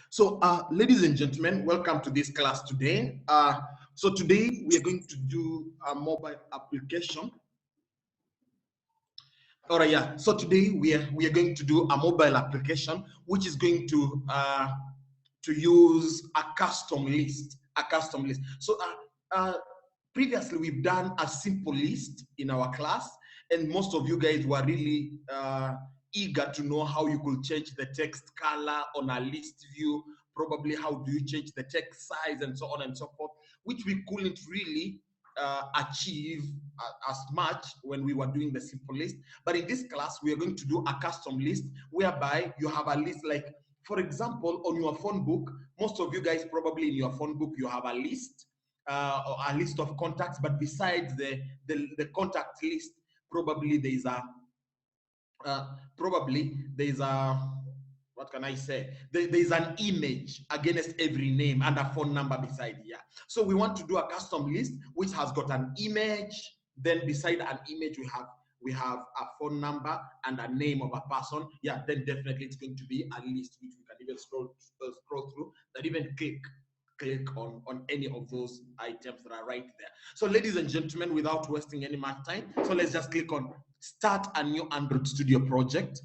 So, ladies and gentlemen, welcome to this class today. So today we are going to do a mobile application. All right, yeah. So today we are going to do a mobile application which is going to use a custom list. So previously we've done a simple list in our class, and most of you guys were really eager to know how you could change the text color on a list view, probably how do you change the text size and so on and so forth, which we couldn't really achieve as much when we were doing the simple list. But in this class, we are going to do a custom list whereby you have a list like, for example, on your phone book, most of you guys probably in your phone book, you have a list or a list of contacts, but besides the contact list, probably there's a what can I say? There's an image against every name and a phone number beside here. So we want to do a custom list which has got an image. Then beside an image, we have a phone number and a name of a person. Yeah, then definitely it's going to be a list which we can even scroll through, that even click on any of those items that are right there. So ladies and gentlemen, without wasting any much time, so let's just click on start a new Android Studio project.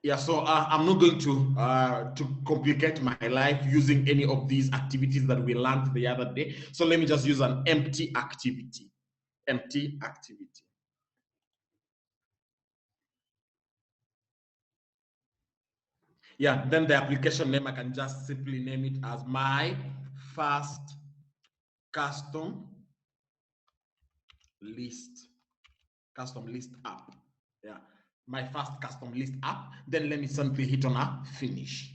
Yeah, so I'm not going to complicate my life using any of these activities that we learned the other day. So let me just use an empty activity. Empty activity. Yeah, then the application name, I can just simply name it as my first custom list app. Yeah, my first custom list app. Then let me simply hit on a finish.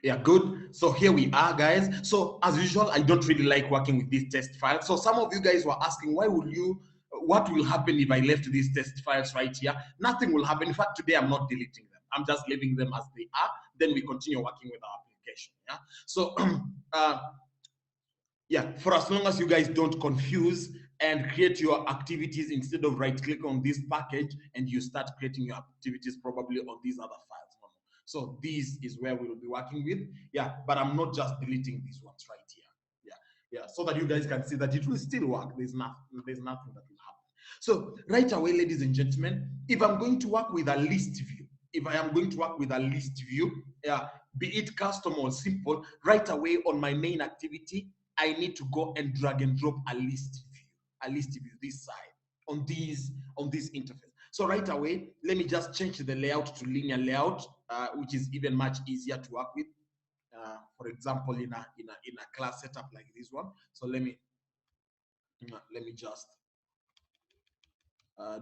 Yeah, good. So here we are, guys. So as usual, I don't really like working with these test files. So some of you guys were asking, what will happen if I left these test files right here? Nothing will happen. In fact, today I'm not deleting them. I'm just leaving them as they are. Then we continue working with our application. Yeah. So yeah, for as long as you guys don't confuse and create your activities instead of right click on this package and you start creating your activities probably on these other files. So this is where we will be working with. Yeah, but I'm not just deleting these ones right here. Yeah, so that you guys can see that it will still work. There's nothing that will happen. So right away, ladies and gentlemen, if I'm going to work with a list view, yeah, be it custom or simple, right away on my main activity, I need to go and drag and drop a list view this side on this interface. So right away, let me just change the layout to linear layout, which is even much easier to work with. For example, in a class setup like this one. So let me just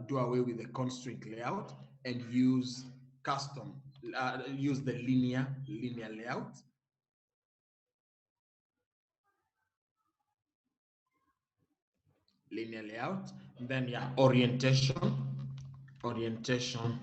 do away with the constraint layout and use custom, use the linear layout. Linear layout, and then yeah, orientation vertical.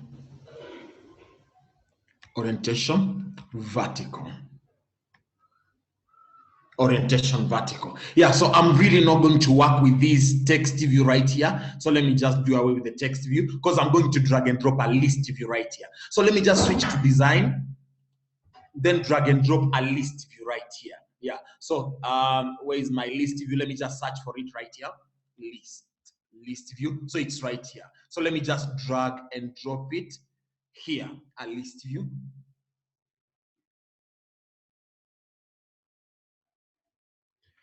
Orientation vertical. Yeah, so I'm really not going to work with this text view right here. So let me just do away with the text view because I'm going to drag and drop a list view right here. So let me just switch to design, then drag and drop a list view right here. Yeah, so where is my list view? Let me just search for it right here. List view. So it's right here. So let me just drag and drop it here, a list view.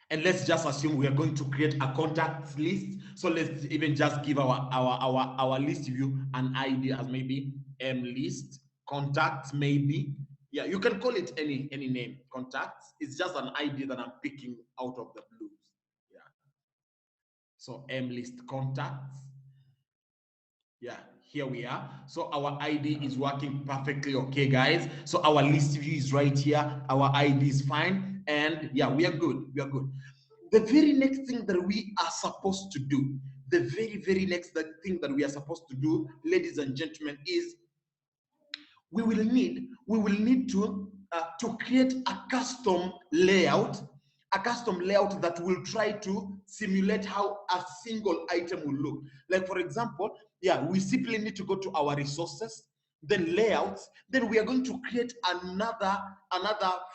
And let's just assume we are going to create a contact list. So let's even just give our list view an ID as maybe M list contacts, maybe. Yeah, you can call it any name. Contacts. It's just an ID that I'm picking out of the blues. Yeah. So M list contacts. Yeah, here we are. So our ID is working perfectly okay, guys. So our list view is right here. Our ID is fine. And yeah, we are good. We are good. The very next thing that we are supposed to do, the very next thing that we are supposed to do, ladies and gentlemen, is we will need to create a custom layout that will try to simulate how a single item will look. Like for example, yeah, we simply need to go to our resources, then layouts, then we are going to create another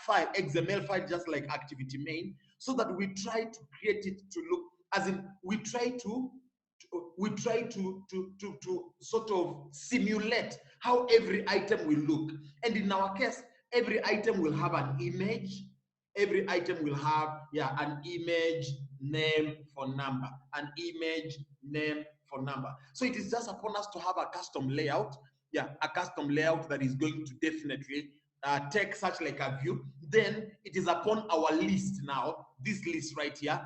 file, XML file, just like activity main, so that we try to create it to look as in we try to sort of simulate how every item will look. And in our case, every item will have an image. Every item will have, yeah, an image, name, phone number, an image, name, phone number. So it is just upon us to have a custom layout, yeah, a custom layout that is going to definitely take such like a view. Then it is upon our list now, this list right here,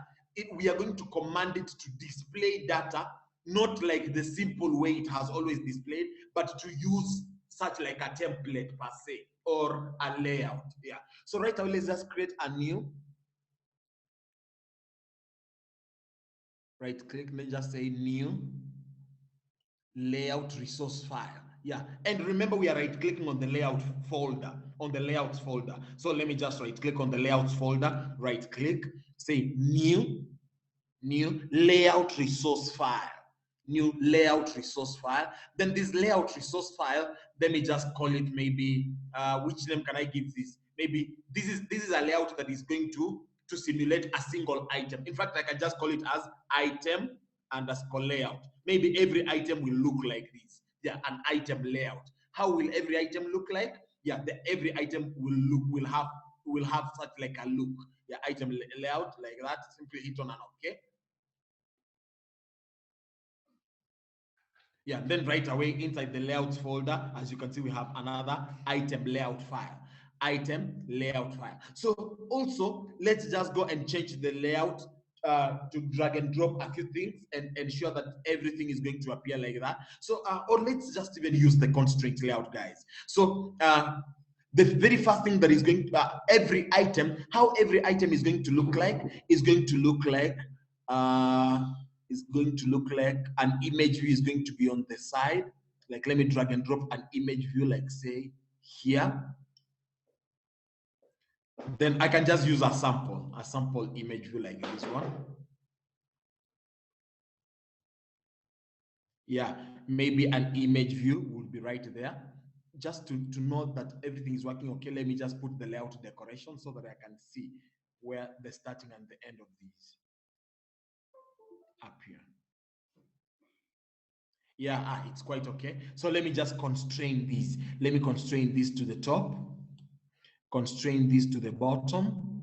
we are going to command it to display data, not like the simple way it has always displayed, but to use such like a template per se or a layout. Yeah. So right away, let's just create a new. Right click, let's just say new layout resource file. Yeah, and remember we are right clicking on the layout folder, on the layouts folder. So let me just right click on the layouts folder, right click, say new layout resource file, new layout resource file. Then this layout resource file, let me just call it maybe, which name can I give this? Maybe this is a layout that is going to simulate a single item. In fact, I can just call it as item underscore layout. Maybe every item will look like this. Yeah, an item layout. How will every item look like? Yeah, every item will have such like a look. Yeah, item layout like that. Simply hit on an OK. Yeah, then right away inside the layouts folder, as you can see, we have another item layout file. Item layout file. So also, let's just go and change the layout to drag and drop a few things and ensure that everything is going to appear like that. So, or let's just even use the constraint layout, guys. So, the very first thing that is going to, how every item is going to look like is going to look like, an image view is going to be on the side. Like, let me drag and drop an image view, like say here. Then I can just use a sample image view like this one. Yeah, maybe an image view will be right there. Just to know that everything is working okay, let me just put the layout decoration so that I can see where the starting and the end of these appear. Yeah, it's quite okay. So let me just constrain these. Let me constrain this to the top, constrain this to the bottom,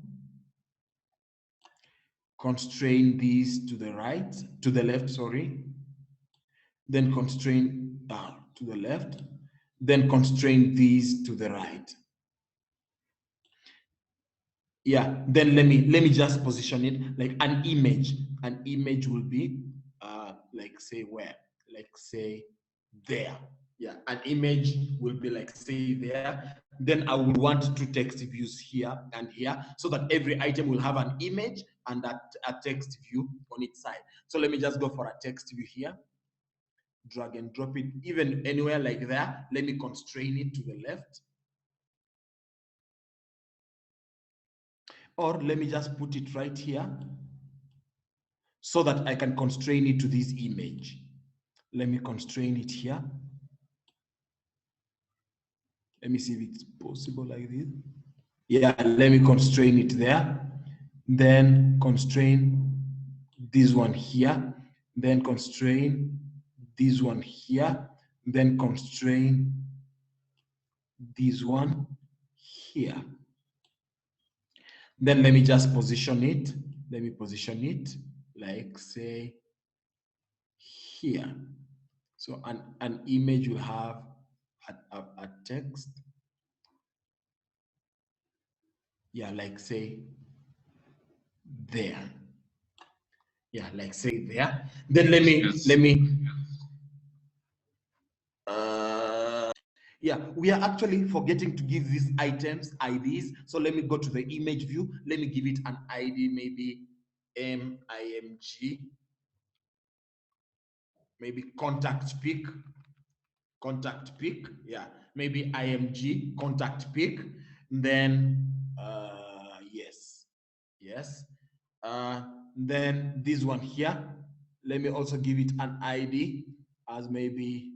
constrain these to the right, to the left, sorry. Then constrain to the left, then constrain these to the right. Yeah, then let me just position it like an image. An image will be like say where? Like say there. Yeah, an image will be like say there. Then I would want two text views here and here so that every item will have an image and a text view on its side. So let me just go for a text view here. Drag and drop it even anywhere like there. Let me constrain it to the left. Or let me just put it right here so that I can constrain it to this image. Let me constrain it here. Let me see if it's possible like this. Yeah, let me constrain it there. Then constrain this one here. Then constrain this one here. Then constrain this one here. Then let me just position it. Let me position it like say here. So an image will have a text. Yeah, like say there. Yeah, like say there. Then let me yeah, we are actually forgetting to give these items IDs. So let me go to the image view. Let me give it an ID, maybe MIMG, maybe contact pick, yeah, maybe IMG contact pick. Then yes, uh, then this one here, let me also give it an ID as maybe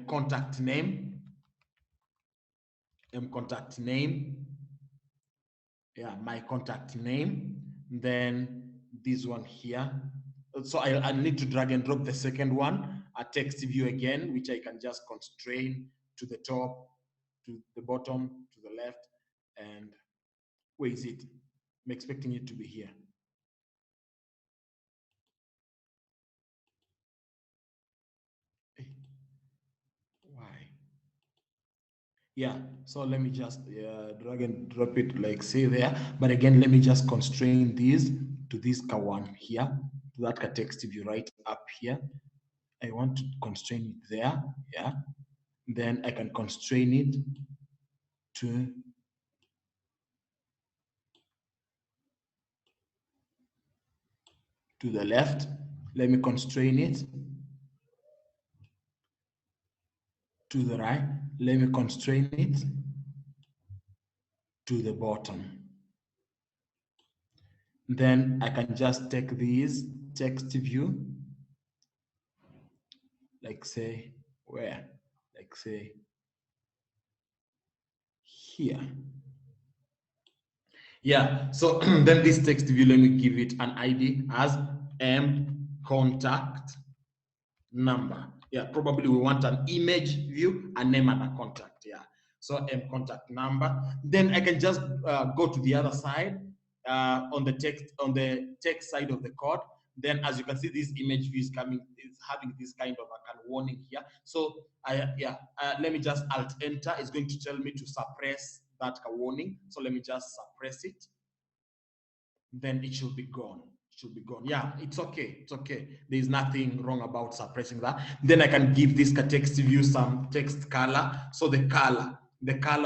contact name, contact name, yeah, my contact name. Then this one here, so I need to drag and drop the second one, a text view again, which I can just constrain to the top, to the bottom, to the left. And where is it? I'm expecting it to be here. Why? Yeah, so let me just drag and drop it like say there. But again, let me just constrain these to this one here, to that text view right up here. I want to constrain it there, yeah. Then I can constrain it to the left. Let me constrain it to the right. Let me constrain it to the bottom. Then I can just take this text view, like say where, like say here. Yeah, so then this text view, let me give it an ID as contact number. Yeah, probably we want an image view, a name and a contact. Yeah, so contact number. Then I can just go to the other side on the text side of the code. Then, as you can see, this image view is having this kind of a kind of warning here. So let me just alt enter. It's going to tell me to suppress that warning. So let me just suppress it. Then it should be gone. It should be gone. Yeah, it's okay. It's okay. There's nothing wrong about suppressing that. Then I can give this text view some text color. So the color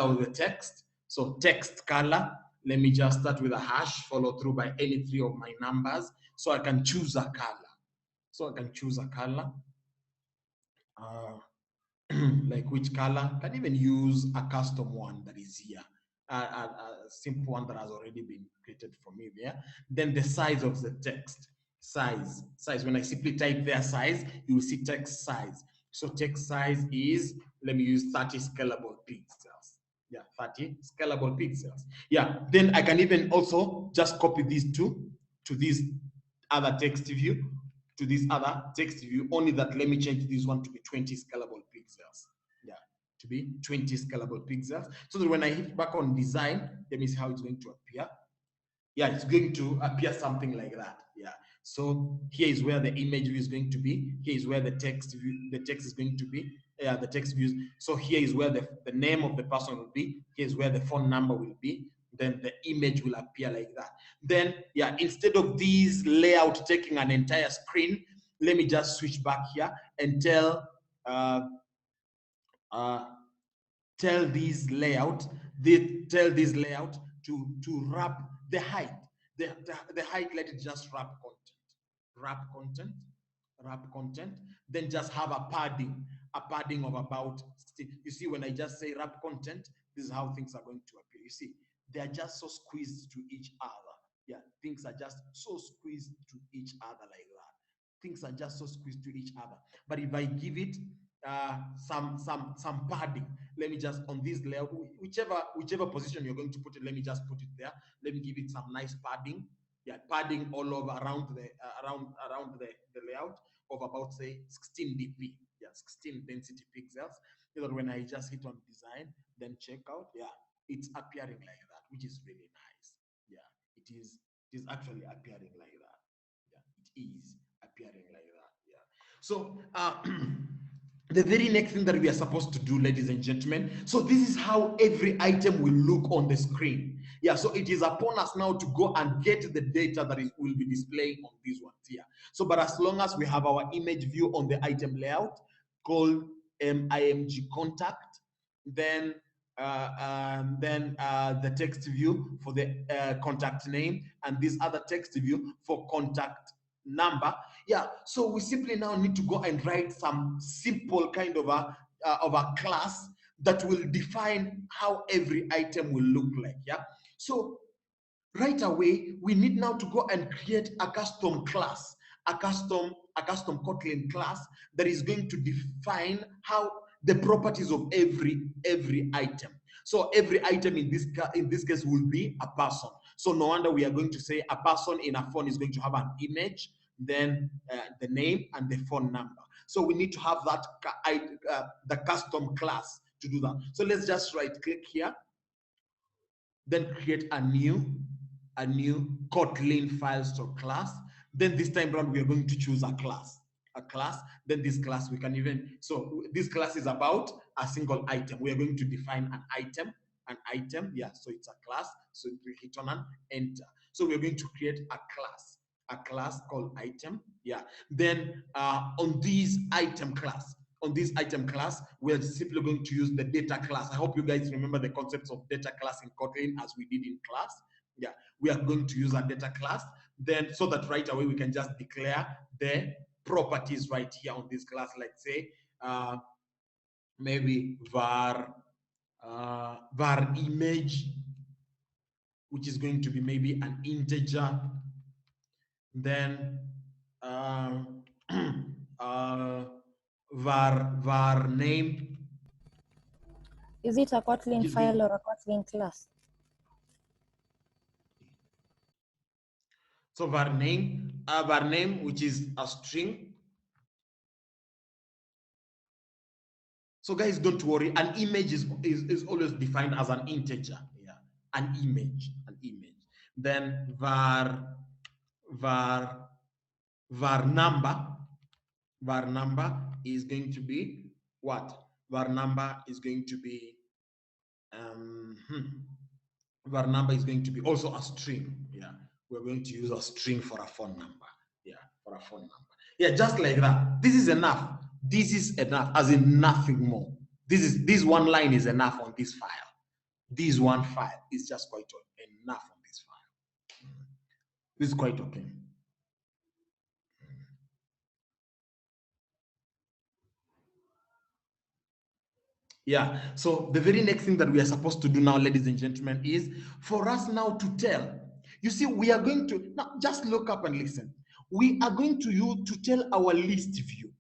of the text. So text color. Let me just start with a hash, follow through by any three of my numbers. So I can choose a color. So I can choose a color. Like which color? Can even use a custom one that is here. A simple one that has already been created for me there. Then the size of the text, size. When I simply type their size, you will see text size. So text size is, let me use 30 scalable pixels. Yeah, 30 scalable pixels. Yeah, then I can even also just copy these two to this other text view, only that let me change this one to be 20 scalable pixels. Yeah, to be 20 scalable pixels, so that when I hit back on design, let me see how it's going to appear. Yeah, it's going to appear something like that. Yeah, so here is where the image view is going to be. Here is where the text is going to be. Yeah, the text views. So here is where the name of the person will be. Here is where the phone number will be. Then the image will appear like that. Then, yeah, instead of this layout taking an entire screen, let me just switch back here and tell this layout, to wrap the height. The height, let it just wrap content, then just have a padding of about, you see, when I just say wrap content, this is how things are going to appear. You see, they are just so squeezed to each other. Yeah, things are just so squeezed to each other like that. Things are just so squeezed to each other. But if I give it some padding, let me just, on this layer, whichever position you're going to put it, let me just put it there. Let me give it some nice padding. Yeah, padding all over around the layout of about, say, 16 dp. Yeah, 16 density pixels. So that when I just hit on design, then check out, yeah, it's appearing like that, which is really nice. Yeah, it is actually appearing like that. Yeah, it is appearing like that. Yeah. So the very next thing that we are supposed to do, ladies and gentlemen, so this is how every item will look on the screen. Yeah, so it is upon us now to go and get the data that will be displaying on these ones here. So, but as long as we have our image view on the item layout called img contact, then the text view for the contact name, and this other text view for contact number. Yeah, so we simply now need to go and write some simple kind of a class that will define how every item will look like. Yeah, so right away we need now to go and create a custom class, a custom Kotlin class that is going to define how the properties of every item. So every item in this case will be a person. So no wonder we are going to say a person in a phone is going to have an image, then the name and the phone number. So we need to have that the custom class to do that. So let's just right click here, then create a new Kotlin file store class. Then this time around we are going to choose a class. Then this class we can even, so this class is about a single item. We are going to define an item. Yeah, so it's a class. So we hit on an enter. So we're going to create a class called item. Yeah, then on this item class, we're simply going to use the data class. I hope you guys remember the concepts of data class in Kotlin as we did in class. Yeah, we are going to use a data class, then so that right away we can just declare the properties right here on this class, like say maybe var image, which is going to be maybe an integer, then var name. Is it a Kotlin file or a Kotlin class? So var name, which is a string. So guys, don't worry. An image is always defined as an integer. Yeah, an image. Then var number. Var number is going to be what? Var number is going to be var number is going to be also a string. Yeah, we're going to use a string for a phone number. Yeah, for a phone number. Yeah, just like that. This is enough. This is enough, as in nothing more. This one line is enough on this file. This one file is just quite enough on this file. This is quite okay. Yeah, so the very next thing that we are supposed to do now, ladies and gentlemen, is for us now to tell. You see, we are going to, now just look up and listen. We are going to use to tell our list view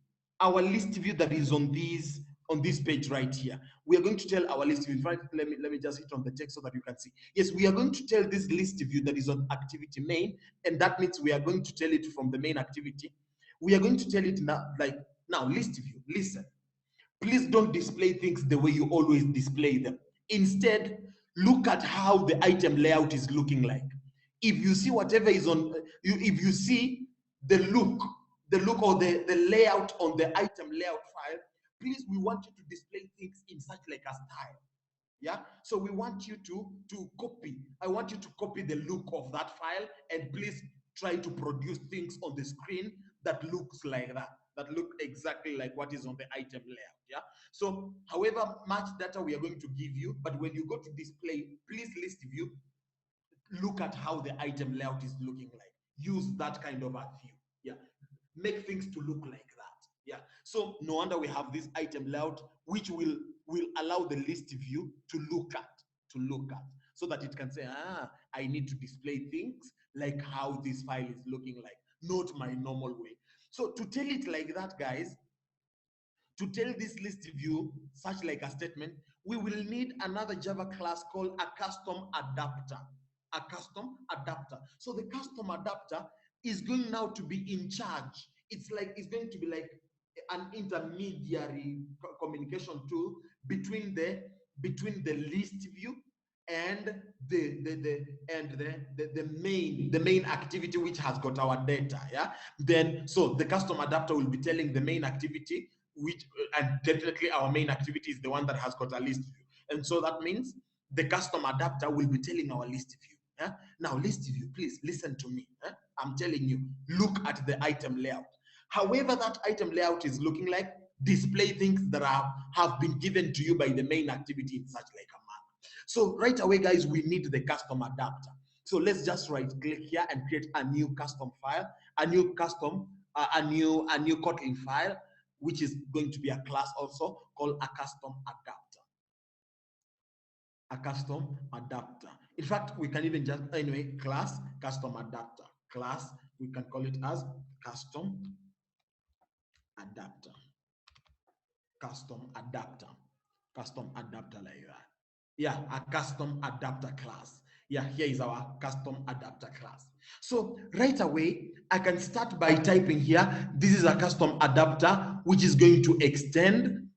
that is on this page right here. We are going to tell our list view. In fact, let me just hit on the text so that you can see. Yes, we are going to tell this list view that is on activity main, and that means we are going to tell it from the main activity. We are going to tell it now, like now, list view, listen. Please don't display things the way you always display them. Instead, look at how the item layout is looking like. If you see whatever is on, if you see the look or the layout on the item layout file, please, we want you to display things in such like a style. Yeah, so we want you to copy. I want you to copy the look of that file, and please try to produce things on the screen that looks like that look exactly like what is on the item layout. Yeah, so however much data we are going to give you, but when you go to display, please list view, look at how the item layout is looking like. Use that kind of a view. Yeah, make things to look like that. Yeah, so no wonder we have this item layout, which will allow the list view to look at so that it can say, I need to display things like how this file is looking like, not my normal way. So to tell it like that, guys, to tell this list view such like a statement, we will need another Java class called a custom adapter. So the custom adapter is going now to be in charge. It's going to be like an intermediary communication tool between the list view and the main activity which has got our data. Yeah, then so the custom adapter will be telling the main activity, which and definitely our main activity is the one that has got a list view, and so that means the custom adapter will be telling our list view. Now list view, please listen to me. I'm telling you, look at the item layout. However that item layout is looking like, display things that have been given to you by the main activity in such like a manner. So right away, guys, we need the custom adapter. So let's just right click here and create a new custom file, a new Kotlin file, which is going to be a class also called a custom adapter. A custom adapter. In fact, we can even just, anyway, class custom adapter. Class, we can call it as custom adapter. Custom adapter. Custom adapter like that. Yeah, a custom adapter class. Yeah, here is our custom adapter class. So right away, I can start by typing here, this is a custom adapter, which is going to extend,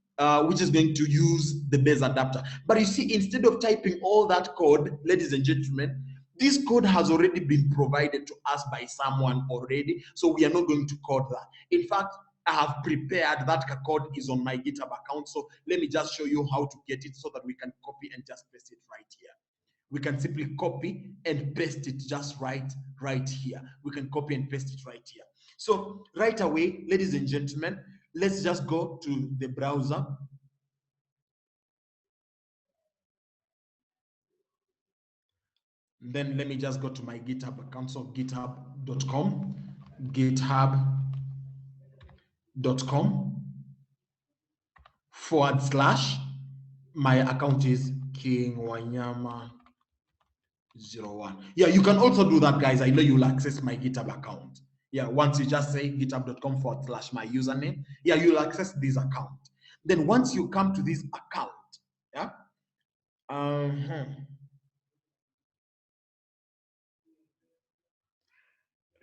which is going to use the base adapter. But you see, instead of typing all that code, ladies and gentlemen, this code has already been provided to us by someone already. So we are not going to code that. In fact, I have prepared that code is on my GitHub account. So let me just show you how to get it so that we can copy and just paste it right here. We can simply copy and paste it just right here. We can copy and paste it right here. So right away, ladies and gentlemen, let's just go to the browser. Then let me just go to my GitHub account. So github.com, github.com/, my account is King Wanyama 01. Yeah, you can also do that, guys. I know you'll access my GitHub account. Yeah, once you just say github.com/, my username, yeah, you'll access this account. Then once you come to this account, yeah,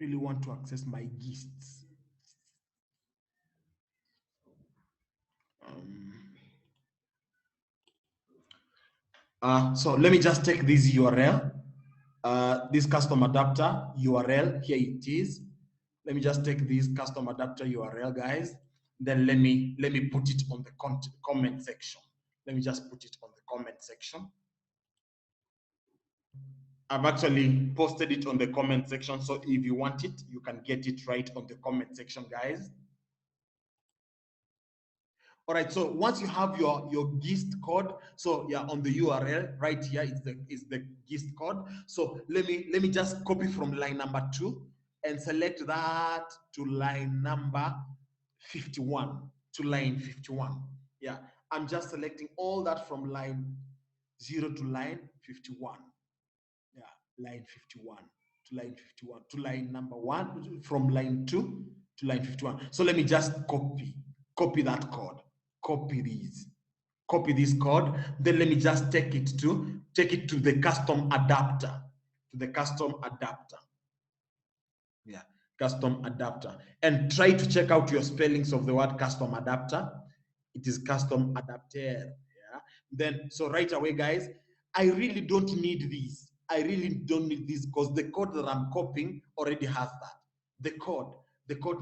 really want to access my gists. So let me just take this URL, this custom adapter URL. Here it is. Let me just take this custom adapter URL, guys. Then let me put it on the comment section. Let me just put it on the comment section. I've actually posted it on the comment section. So if you want it, you can get it right on the comment section, guys. All right, so once you have your gist code, so yeah, on the URL right here is the gist code. So let me just copy from line number 2 and select that to line number 51, to line 51. Yeah, I'm just selecting all that from line 0 to line 51. Yeah, line 51 to line 51 to line number 1, from line 2 to line 51. So let me just copy that code. Copy this code. Then let me just take it to the custom adapter. Yeah, custom adapter. And try to check out your spellings of the word custom adapter. It is custom adapter. Yeah. Then so right away, guys, I really don't need this. I really don't need this because the code that I'm copying already has that. The code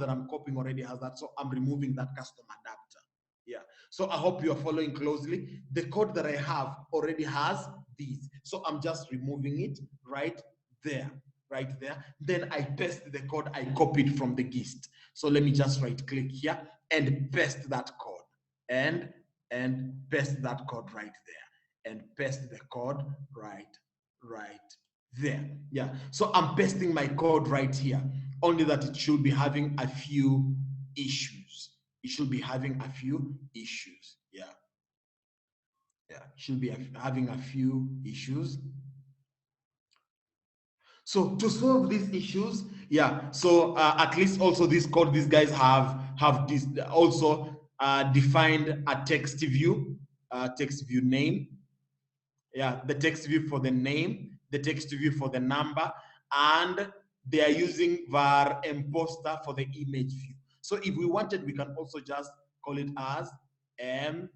that I'm copying already has that. So I'm removing that custom adapter. Yeah. So I hope you are following closely. The code that I have already has these. So I'm just removing it right there. Then I paste the code I copied from the gist. So let me just right click here and paste that code and paste that code right there and paste the code right there. Yeah, so I'm pasting my code right here, only that it should be having a few issues. It should be having a few issues. Yeah, should be having a few issues. So to solve these issues, yeah, so at least also this code, these guys have this also defined a text view name. Yeah, the text view for the name, the text view for the number, and they are using var imposter for the image view. So if we wanted, we can also just call it as m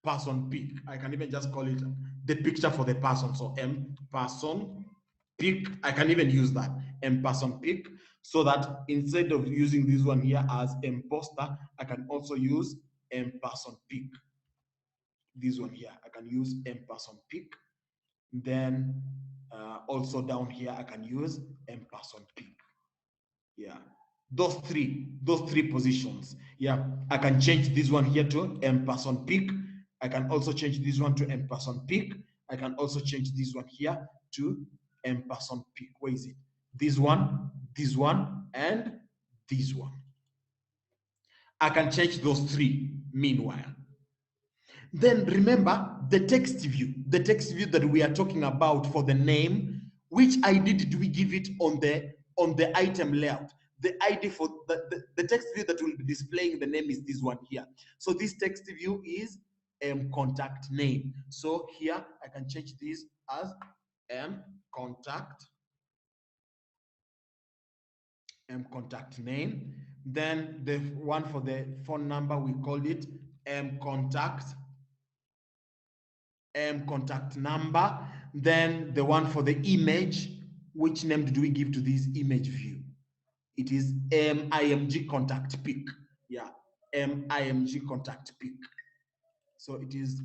person pic. I can even just call it the picture for the person. So m person pic. I can even use that m person pic, so that instead of using this one here as imposter, I can also use m person pic. This one here, I can use m person pic. Then also down here, I can use m person pic. Yeah. those three positions. Yeah, I can change this one here to M person pick. I can also change this one to M person pick. I can also change this one here to M person pick. Where is it? This one, and this one. I can change those three meanwhile. Then remember the text view that we are talking about for the name. Which ID did we give it on the item layout? The ID for the text view that will be displaying the name is this one here. So this text view is contact name. So here I can change this as contact name. Then the one for the phone number, we called it contact number. Then the one for the image, which name did we give to this image view? It is img contact pick. Yeah, img contact pick. So it is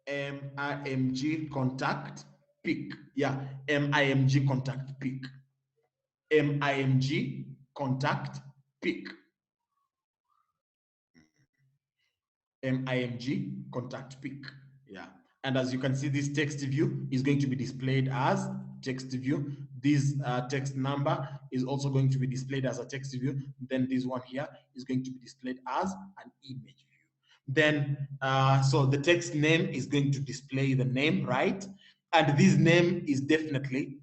MIMG contact pick. Yeah, MIMG contact pick. MIMG contact pick. MIMG contact pick. Yeah. And as you can see, this text view is going to be displayed as text view. This text number is also going to be displayed as a text view. Then this one here is going to be displayed as an image view. Then, so the text name is going to display the name, right? And this name is definitely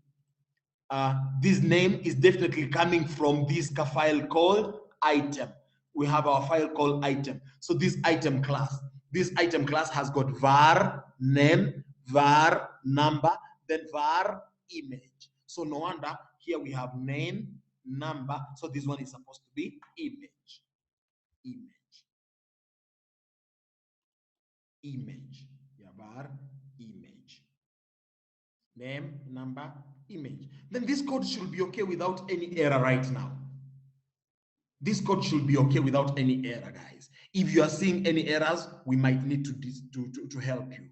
coming from this file called item. We have our file called item. So this item class has got var name, var number, then var image. So no wonder here we have name, number. So this one is supposed to be image. Yeah, var image. Name, number, image. Then this code should be okay without any error right now. This code should be okay without any error, guys. If you are seeing any errors, we might need to help you.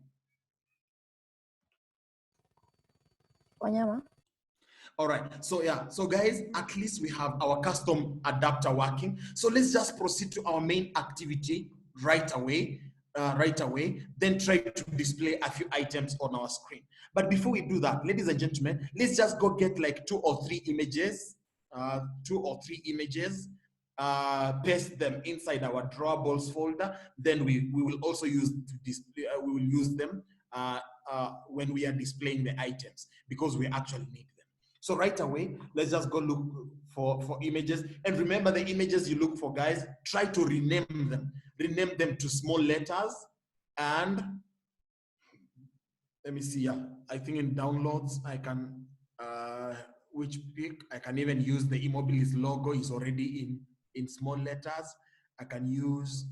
Wanyama. All right, so yeah, so guys, at least we have our custom adapter working. So let's just proceed to our main activity right away. Then try to display a few items on our screen. But before we do that, ladies and gentlemen, let's just go get like 2 or 3 images, paste them inside our drawables folder. Then we will also use to display. We will use them when we are displaying the items because we actually need them. So right away, let's just go look for images. And remember the images you look for, guys, try to rename them. Rename them to small letters. And let me see, yeah, I think in downloads, I can, which pick, I can even use the Immobilis logo is already in small letters. I can use,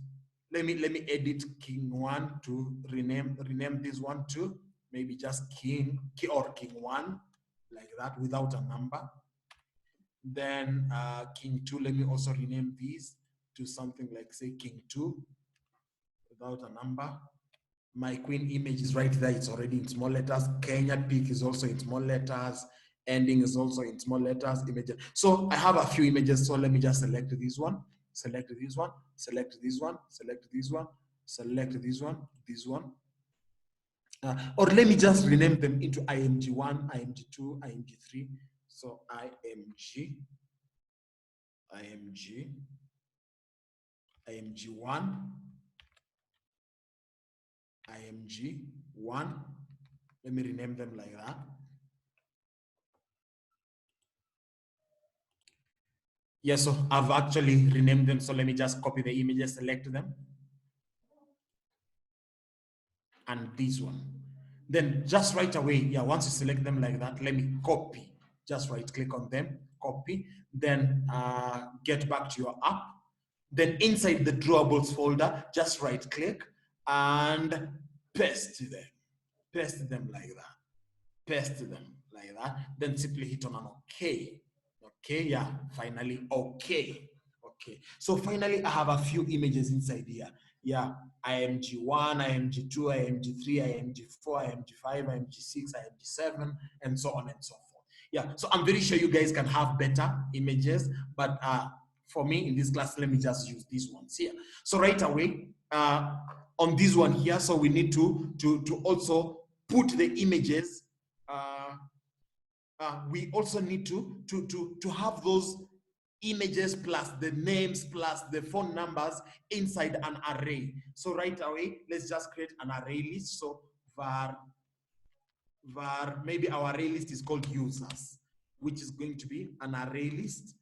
let me edit King 1 to rename this one to maybe just King 1, like that, without a number. Then King 2, let me also rename these to something like, say, King 2 without a number. My queen image is right there, it's already in small letters. Kenya peak is also in small letters. Ending is also in small letters. Images. So I have a few images, so let me just select this one, select this one, select this one, select this one, select this one, this one. Or let me just rename them into IMG1, IMG2, IMG3. So IMG, IMG1, IMG1. Let me rename them like that. Yes, so I've actually renamed them. So let me just copy the images, select them. And this one. Then just right away, yeah, once you select them like that, let me copy. Just right click on them, copy. Then get back to your app. Then inside the drawables folder, just right click and paste them. Paste them like that. Paste them like that. Then simply hit on an OK. Okay, yeah, finally, okay. Okay, so finally, I have a few images inside here. Yeah, IMG1, IMG2, IMG3, IMG4, IMG5, IMG6, IMG7, and so on and so forth. Yeah, so I'm very sure you guys can have better images, but for me in this class, let me just use these ones here. So right away, on this one here, so we need to also put the images. We also need to have those images plus the names plus the phone numbers inside an array. So right away, let's just create an array list. So var, maybe our array list is called users, which is going to be an array list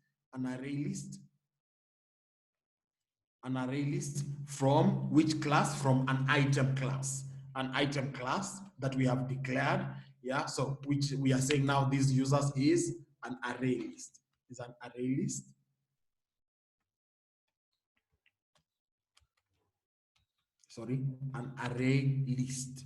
from which class? From an item class that we have declared. Yeah, so which we are saying now these users is an array list. Sorry, an array list.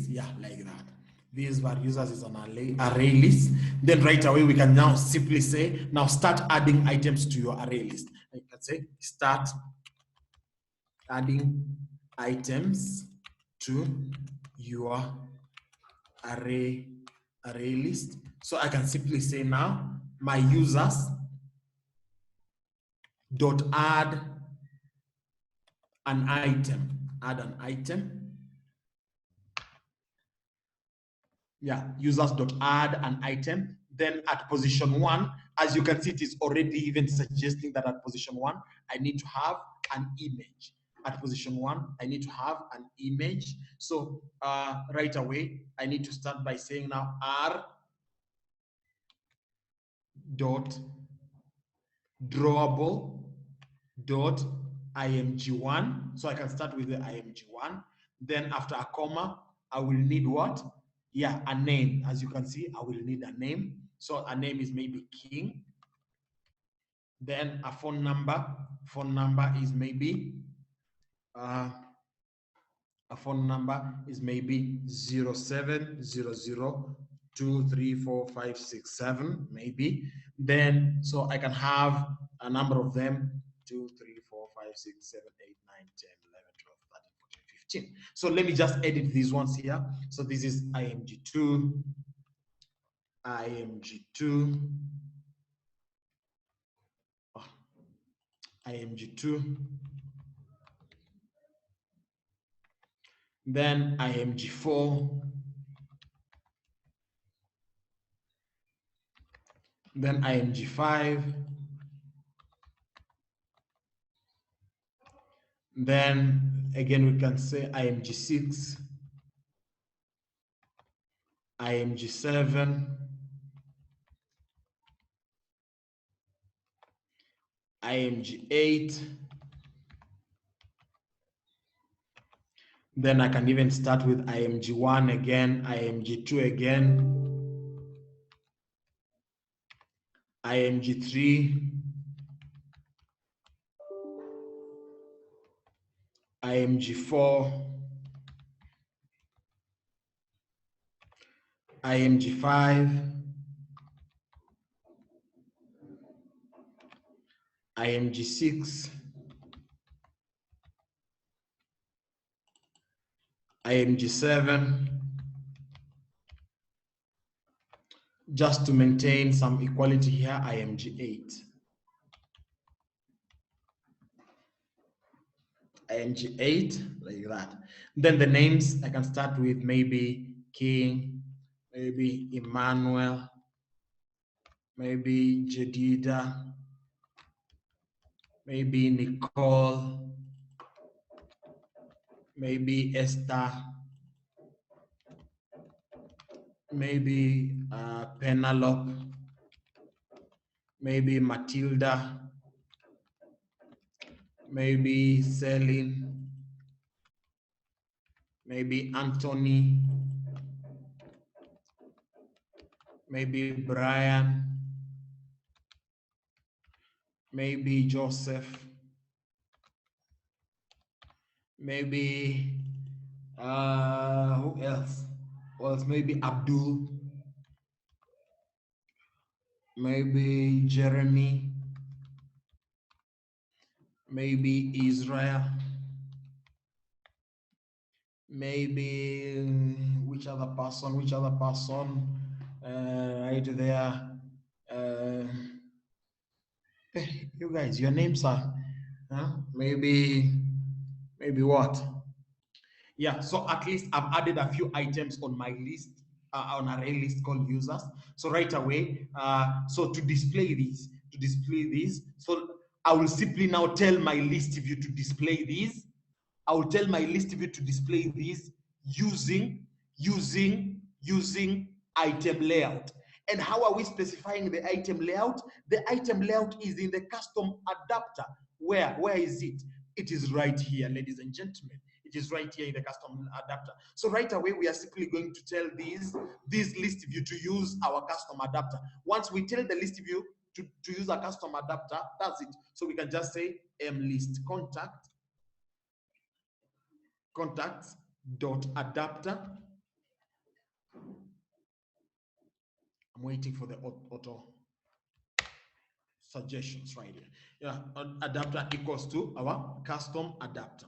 Yeah, like that. These var users is an array list. Then right away we can now simply say, now start adding items to your array list. I can say start adding items to your array list. So I can simply say now my users dot add an item. Yeah, users dot add an item. Then at position 1, as you can see, it is already even suggesting that at position 1 I need to have an image. At position 1 I need to have an image. So right away I need to start by saying now r dot drawable dot img1. So I can start with the img1. Then after a comma I will need what? Yeah, a name. As you can see, I will need a name. So a name is maybe King. Then a phone number. Phone number is maybe a phone number is maybe 0700234567 maybe. Then so I can have a number of them: 2, 3, 4, 5, 6, 7, 8, 9, 10, 11, 12, 13, 14, 15. So let me just edit these ones here. So this is img2, img2, then img4, then img5, then again we can say img6, img7, img8. Then I can even start with img1 again, img2 again, img3, img4, img5, img6, img7. Just to maintain some equality here, img8. img8, like that. Then the names, I can start with maybe King, maybe Emmanuel, maybe Jedida, maybe Nicole, maybe Esther, maybe Penelope, maybe Matilda, maybe Celine, maybe Anthony, maybe Brian, maybe Joseph, maybe who else? Maybe Abdul, maybe Jeremy, maybe Israel, maybe which other person right there, Uh, you guys, your names are maybe what? Yeah, so at least I've added a few items on my list, on array list called users. So right away, so to display these, so I will simply now tell my list view to display these. I will tell my list view to display these using item layout. And how are we specifying the item layout? The item layout is in the custom adapter. Where is it? It is right here, ladies and gentlemen. It is right here in the custom adapter. So right away, we are simply going to tell this list view to use our custom adapter. Once we tell the list view to use a custom adapter, that's it. So we can just say mlist contacts dot adapter. I'm waiting for the auto suggestions right here. Yeah, adapter equals to our custom adapter.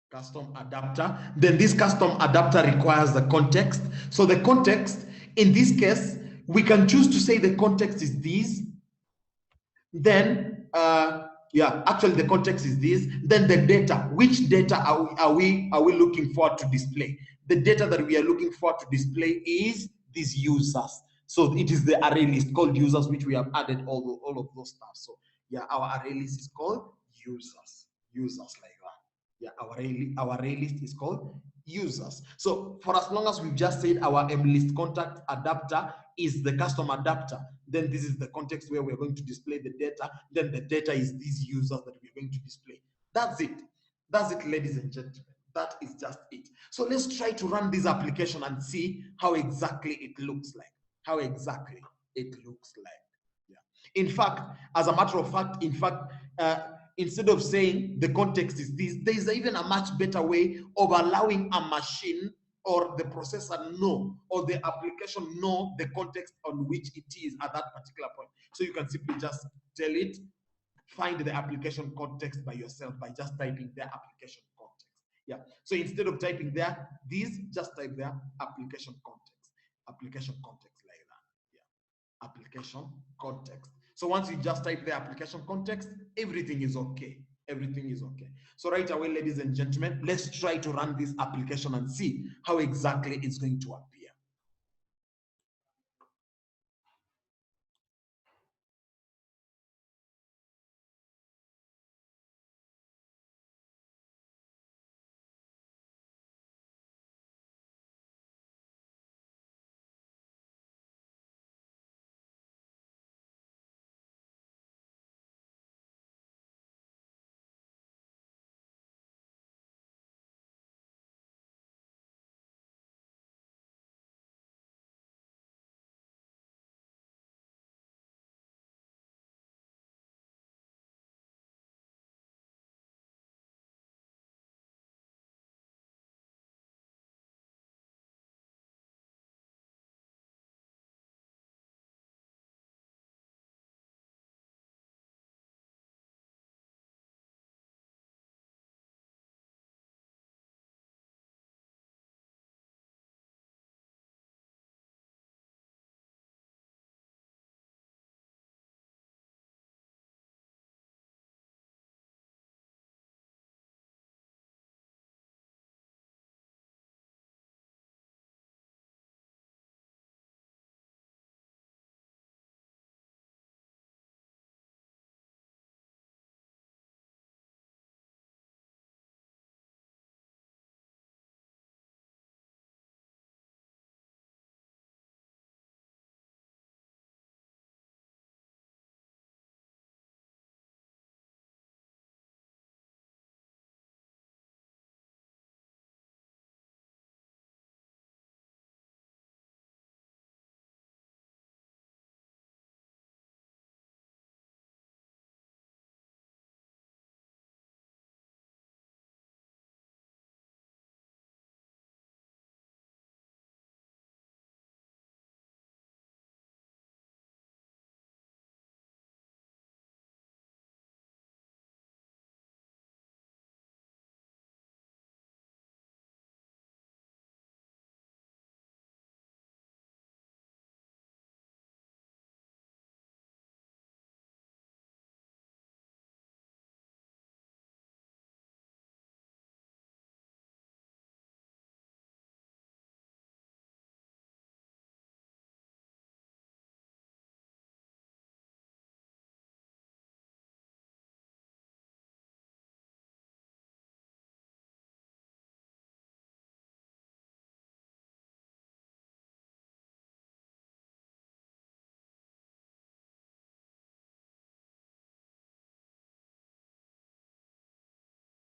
Custom adapter. Then this custom adapter requires the context. So the context, in this case, we can choose to say the context is this. Then, yeah, actually the context is this. Then the data. Which data are we looking for to display? The data that we are looking for to display is these users. So it is the array list called users, which we have added all of those stuff. So yeah, our array list is called users like that. Yeah, our array list is called users. So for as long as we've just said our mlist contact adapter is the custom adapter, then this is the context where we're going to display the data. Then the data is these users that we're going to display. That's it. That's it, ladies and gentlemen. That is just it. So let's try to run this application and see how exactly it looks like. How exactly it looks like. Yeah. In fact, as a matter of fact, instead of saying the context is this, there is even a much better way of allowing a machine or the processor know, or the application know the context on which it is at that particular point. So you can simply just tell it, find the application context by yourself by just typing their application context. Yeah. So instead of typing there, these, just type their application context like that. Yeah. Application context. So once you just type the application context, everything is okay. Everything is okay. So right away, ladies and gentlemen, let's try to run this application and see how exactly it's going to appear.